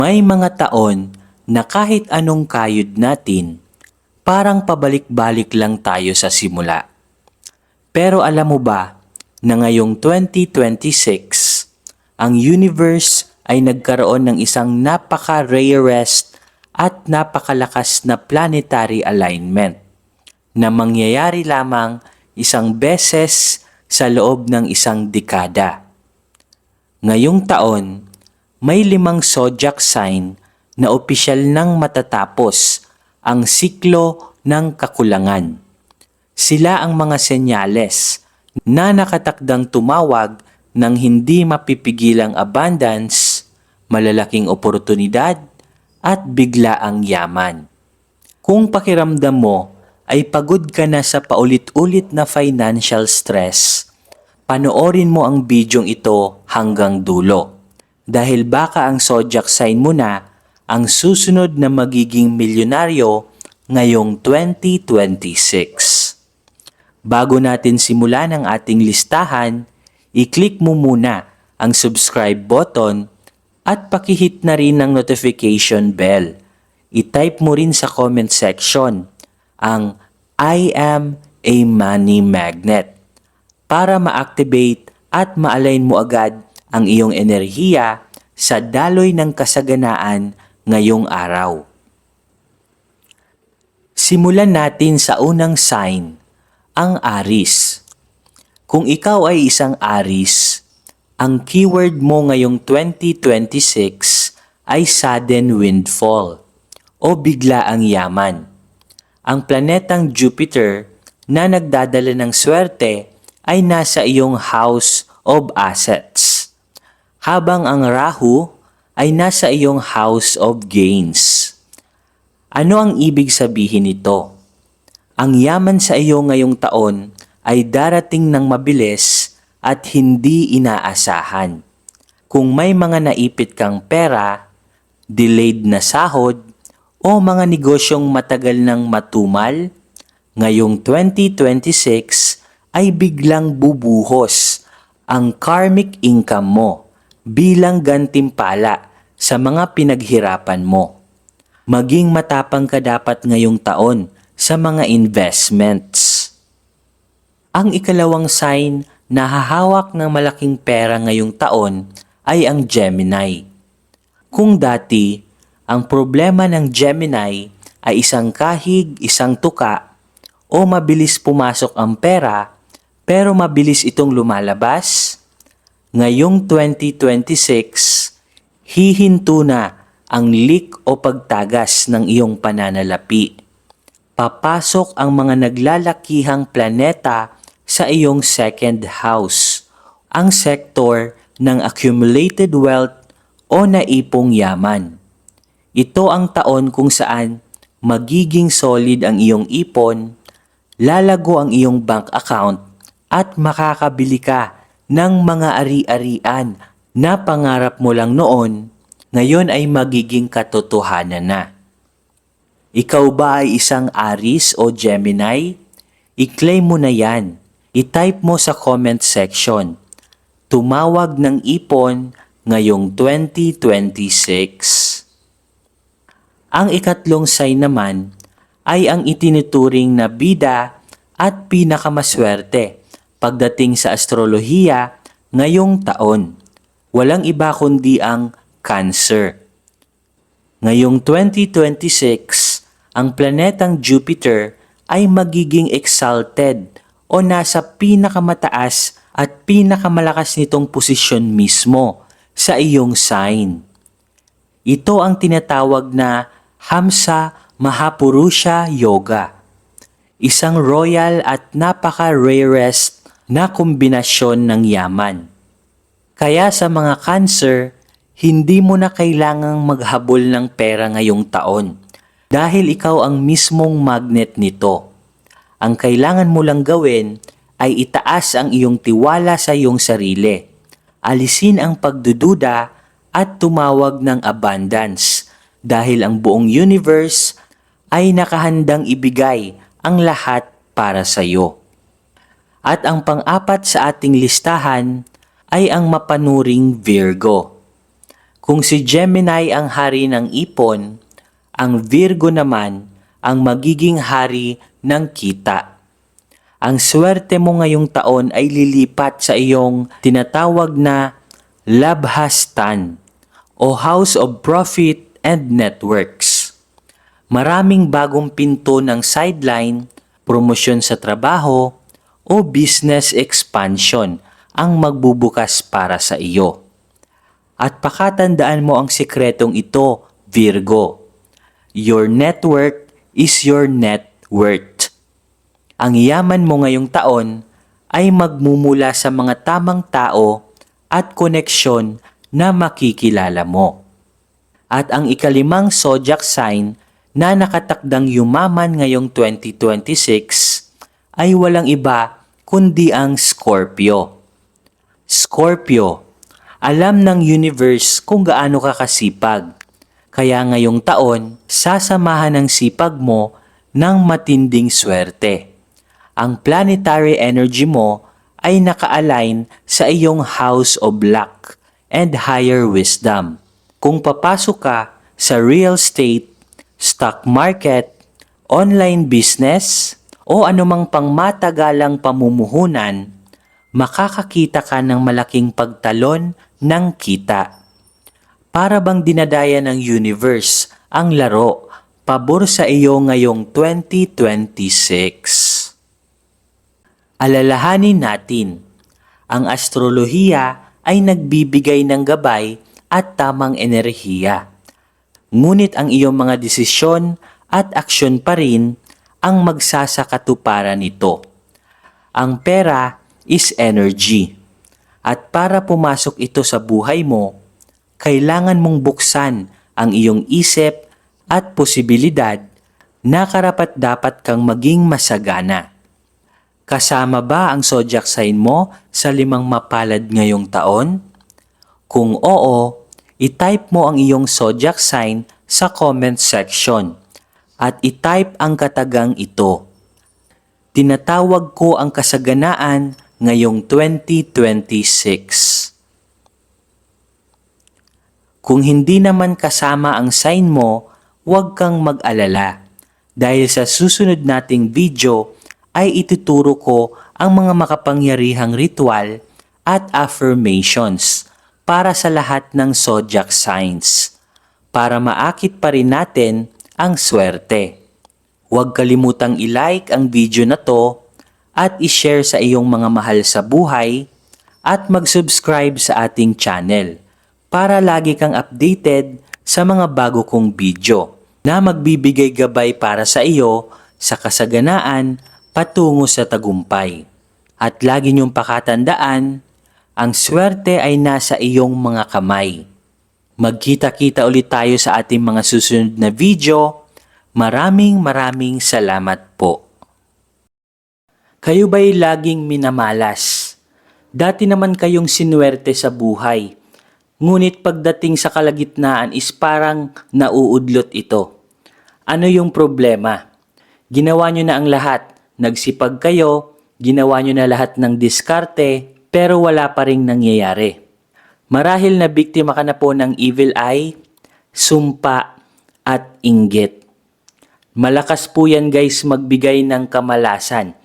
May mga taon na kahit anong kayod natin, parang pabalik-balik lang tayo sa simula. Pero alam mo ba na ngayong 2026, ang universe ay nagkaroon ng isang napaka-rarest at napakalakas na planetary alignment na mangyayari lamang isang beses sa loob ng isang dekada. Ngayong taon, may 5 zodiac sign na opisyal nang matatapos ang siklo ng kakulangan. Sila ang mga senyales na nakatakdang tumawag ng hindi mapipigilang abundance, malalaking oportunidad, at biglaang yaman. Kung pakiramdam mo ay pagod ka na sa paulit-ulit na financial stress, panoorin mo ang bidyong ito hanggang dulo. Dahil baka ang zodiac sign mo na ang susunod na magiging milyonaryo ngayong 2026. Bago natin simulan ang ating listahan, i-click mo muna ang subscribe button at pakihit na rin ang notification bell. I-type mo rin sa comment section ang I am a money magnet para ma-activate at ma-align mo agad ang iyong enerhiya sa daloy ng kasaganaan ngayong araw. Simulan natin sa unang sign, ang Aries. Kung ikaw ay isang Aries, ang keyword mo ngayong 2026 ay sudden windfall o biglaang yaman. Ang planetang Jupiter na nagdadala ng swerte ay nasa iyong house of assets, habang ang Rahu ay nasa iyong house of gains. Ano ang ibig sabihin nito? Ang yaman sa iyo ngayong taon ay darating ng mabilis at hindi inaasahan. Kung may mga naipit kang pera, delayed na sahod, o mga negosyong matagal nang matumal, ngayong 2026 ay biglang bubuhos ang karmic income mo bilang gantimpala sa mga pinaghirapan mo. Maging matapang ka dapat ngayong taon sa mga investments. Ang ikalawang sign na hahawak ng malaking pera ngayong taon ay ang Gemini. Kung dati, ang problema ng Gemini ay isang kahig, isang tuka, o mabilis pumasok ang pera pero mabilis itong lumalabas, ngayong 2026, hihinto na ang leak o pagtagas ng iyong pananalapi. Papasok ang mga naglalakihang planeta sa iyong second house, ang sektor ng accumulated wealth o naipong yaman. Ito ang taon kung saan magiging solid ang iyong ipon, lalago ang iyong bank account, at makakabili ka ng mga ari-arian na pangarap mo lang noon, ngayon ay magiging katotohanan na. Ikaw ba ay isang Aries o Gemini? I-claim mo na yan. I-type mo sa comment section. Tumawag ng ipon ngayong 2026. Ang ikatlong sign naman ay ang itinuturing na bida at pinakamaswerte pagdating sa astrolohiya ngayong taon. Walang iba kundi ang Cancer. Ngayong 2026, ang planetang Jupiter ay magiging exalted o nasa pinakamataas at pinakamalakas nitong posisyon mismo sa iyong sign. Ito ang tinatawag na Hamsa Mahapurusha Yoga, isang royal at napaka-rarest na kombinasyon ng yaman. Kaya sa mga Cancer, hindi mo na kailangang maghabol ng pera ngayong taon dahil ikaw ang mismong magnet nito. Ang kailangan mo lang gawin ay itaas ang iyong tiwala sa iyong sarili, alisin ang pagdududa at tumawag ng abundance dahil ang buong universe ay nakahandang ibigay ang lahat para sa iyo. At ang pang-apat sa ating listahan ay ang mapanuring Virgo. Kung si Gemini ang hari ng ipon, ang Virgo naman ang magiging hari ng kita. Ang swerte mo ngayong taon ay lilipat sa iyong tinatawag na Labhastan o House of Profit and Networks. Maraming bagong pinto ng sideline, promosyon sa trabaho, o business expansion ang magbubukas para sa iyo. At pakatandaan mo ang sikretong ito, Virgo. Your network is your net worth. Ang yaman mo ngayong taon ay magmumula sa mga tamang tao at koneksyon na makikilala mo. At ang ikalimang zodiac sign na nakatakdang yumaman ngayong 2026 ay walang iba kundi ang Scorpio. Scorpio, alam ng universe kung gaano ka kasipag. Kaya ngayong taon, sasamahan ng sipag mo ng matinding swerte. Ang planetary energy mo ay naka-align sa iyong House of Luck and Higher Wisdom. Kung papasok ka sa real estate, stock market, online business, o anumang pangmatagalang pamumuhunan, makakakita ka ng malaking pagtalon ng kita. Para bang dinadaya ng universe ang laro, pabor sa iyo ngayong 2026. Alalahanin natin, ang astrolohiya ay nagbibigay ng gabay at tamang enerhiya. Ngunit ang iyong mga desisyon at aksyon pa rin ang magsasakatuparan nito. Ang pera is energy. At para pumasok ito sa buhay mo, kailangan mong buksan ang iyong isip at posibilidad na karapat-dapat kang maging masagana. Kasama ba ang zodiac sign mo sa 5 mapalad ngayong taon? Kung oo, i-type mo ang iyong zodiac sign sa comment section at i-type ang katagang ito. Tinatawag ko ang kasaganaan ngayong 2026. Kung hindi naman kasama ang sign mo, huwag kang mag-alala. Dahil sa susunod nating video ay ituturo ko ang mga makapangyarihang ritual at affirmations para sa lahat ng zodiac signs para maakit pa rin natin ang swerte. Huwag kalimutang i-like ang video na to at i-share sa iyong mga mahal sa buhay at mag-subscribe sa ating channel para lagi kang updated sa mga bago kong video na magbibigay gabay para sa iyo sa kasaganaan patungo sa tagumpay. At lagi niyong pakatandaan, ang swerte ay nasa iyong mga kamay. Magkita-kita ulit tayo sa ating mga susunod na video. Maraming salamat po. Kayo ba'y laging minamalas? Dati naman kayong sinuwerte sa buhay. Ngunit pagdating sa kalagitnaan is parang nauudlot ito. Ano yung problema? Ginawa nyo na ang lahat. Nagsipag kayo, ginawa nyo na lahat ng diskarte, pero wala pa ring nangyayari. Marahil na biktima ka na po ng evil eye, sumpa, at inggit. Malakas po yan guys magbigay ng kamalasan.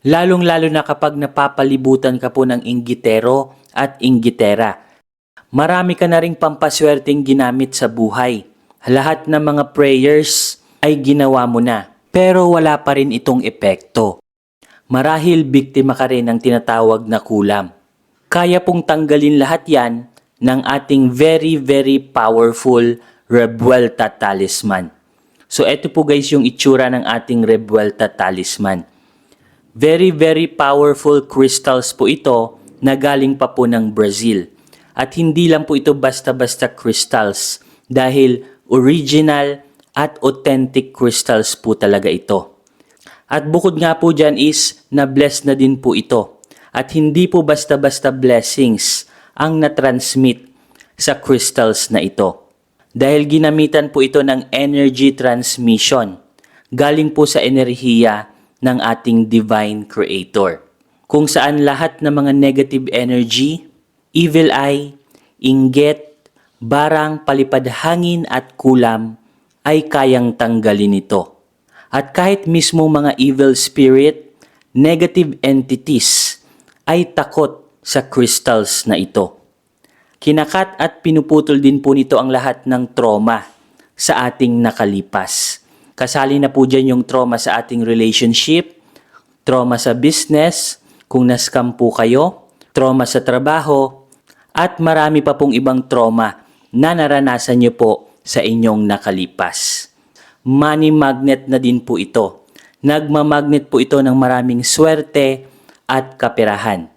Lalong-lalo na kapag napapalibutan ka po ng inggitero at inggitera. Marami ka na ring pampaswerteng ginamit sa buhay. Lahat ng mga prayers ay ginawa mo na, pero wala pa rin itong epekto. Marahil biktima ka rin ng tinatawag na kulam. Kaya pong tanggalin lahat yan ng ating very powerful Revuelta Talisman. So eto po guys yung itsura ng ating Revuelta Talisman. Very powerful crystals po ito na galing pa po ng Brazil. At hindi lang po ito basta-basta crystals dahil original at authentic crystals po talaga ito. At bukod nga po dyan is na-bless na din po ito. At hindi po basta-basta blessings ang na-transmit sa crystals na ito. Dahil ginamitan po ito ng energy transmission. Galing po sa enerhiya ng ating Divine Creator. Kung saan lahat ng mga negative energy, evil eye, inggit, barang, palipad hangin at kulam ay kayang tanggalin ito. At kahit mismo mga evil spirit, negative entities ay takot sa crystals na ito. Kinakat at pinuputol din po nito ang lahat ng trauma sa ating nakalipas. Kasali na po dyan yung trauma sa ating relationship, trauma sa business, kung na-scam po kayo, trauma sa trabaho, at marami pa pong ibang trauma na naranasan nyo po sa inyong nakalipas. Money magnet na din po ito. Nagmamagnet po ito ng maraming swerte at kaperahan.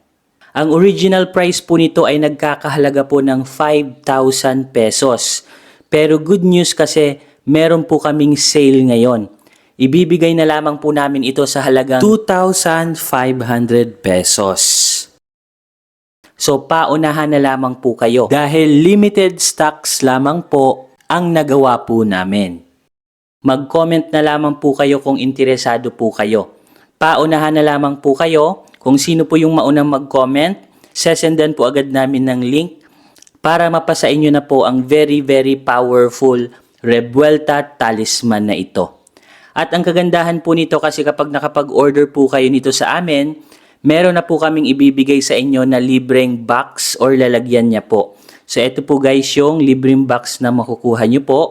Ang original price po nito ay nagkakahalaga po ng 5,000 pesos. Pero good news kasi meron po kaming sale ngayon. Ibibigay na lamang po namin ito sa halagang 2,500 pesos. So paunahan na lamang po kayo dahil limited stocks lamang po ang nagawa po namin. Mag-comment na lamang po kayo kung interesado po kayo. Paunahan na lamang po kayo kung sino po yung maunang mag-comment. Sesendan po agad namin ng link para mapasa inyo na po ang very powerful Revuelta Talisman na ito. At ang kagandahan po nito kasi kapag nakapag-order po kayo nito sa amin, meron na po kaming ibibigay sa inyo na libreng box or lalagyan niya po. So ito po guys yung libreng box na makukuha nyo po.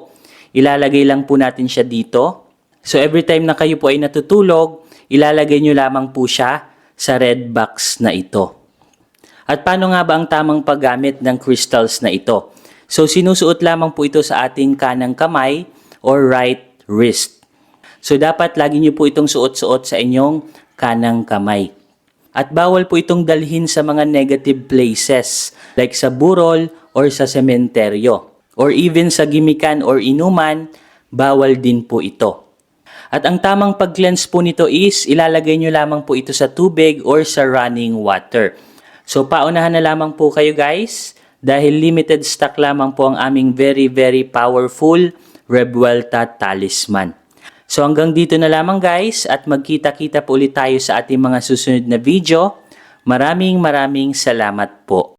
Ilalagay lang po natin siya dito. So every time na kayo po ay natutulog, ilalagay nyo lamang po siya sa red box na ito. At paano nga ba ang tamang paggamit ng crystals na ito? So sinusuot lamang po ito sa ating kanang kamay or right wrist. So dapat lagi nyo po itong suot-suot sa inyong kanang kamay. At bawal po itong dalhin sa mga negative places like sa burol or sa sementeryo. Or even sa gimikan or inuman, bawal din po ito. At ang tamang pag-cleanse po nito is ilalagay nyo lamang po ito sa tubig or sa running water. So paunahan na lamang po kayo guys dahil limited stock lamang po ang aming very powerful Revuelta Talisman. So hanggang dito na lamang guys at magkita-kita po ulit tayo sa ating mga susunod na video. Maraming salamat po.